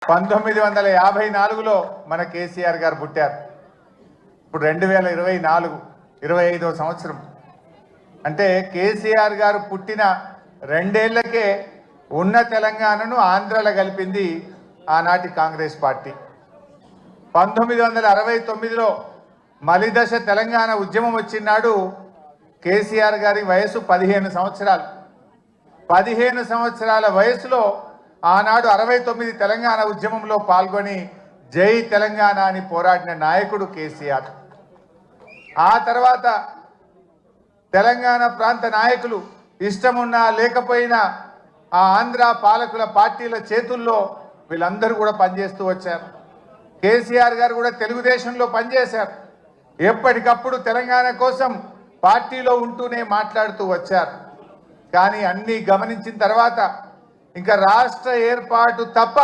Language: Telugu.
1954లో మన కేసీఆర్ గారు పుట్టారు. ఇప్పుడు 2024 25వ సంవత్సరం. అంటే కేసీఆర్ గారు పుట్టిన 2 ఏళ్లకే ఉన్న తెలంగాణను ఆంధ్రాలో కలిపింది ఆనాటి కాంగ్రెస్ పార్టీ. 1969లో మలిదశ తెలంగాణ ఉద్యమం వచ్చినాడు కేసీఆర్ గారి వయసు 15 సంవత్సరాలు. 15 సంవత్సరాల వయసులో ఆనాడు 69 తెలంగాణ ఉద్యమంలో పాల్గొని జై తెలంగాణ అని పోరాడిన నాయకుడు కేసీఆర్. ఆ తర్వాత తెలంగాణ ప్రాంత నాయకులు ఇష్టమున్నా లేకపోయినా ఆ ఆంధ్ర పాలకుల పార్టీల చేతుల్లో వీళ్ళందరూ కూడా పనిచేస్తూ వచ్చారు. కేసీఆర్ గారు కూడా తెలుగుదేశంలో పనిచేశారు. ఎప్పటికప్పుడు తెలంగాణ కోసం పార్టీలో ఉంటూనే మాట్లాడుతూ వచ్చారు. కానీ అన్నీ గమనించిన తర్వాత ఇంకా రాష్ట్ర ఏర్పాటు తప్ప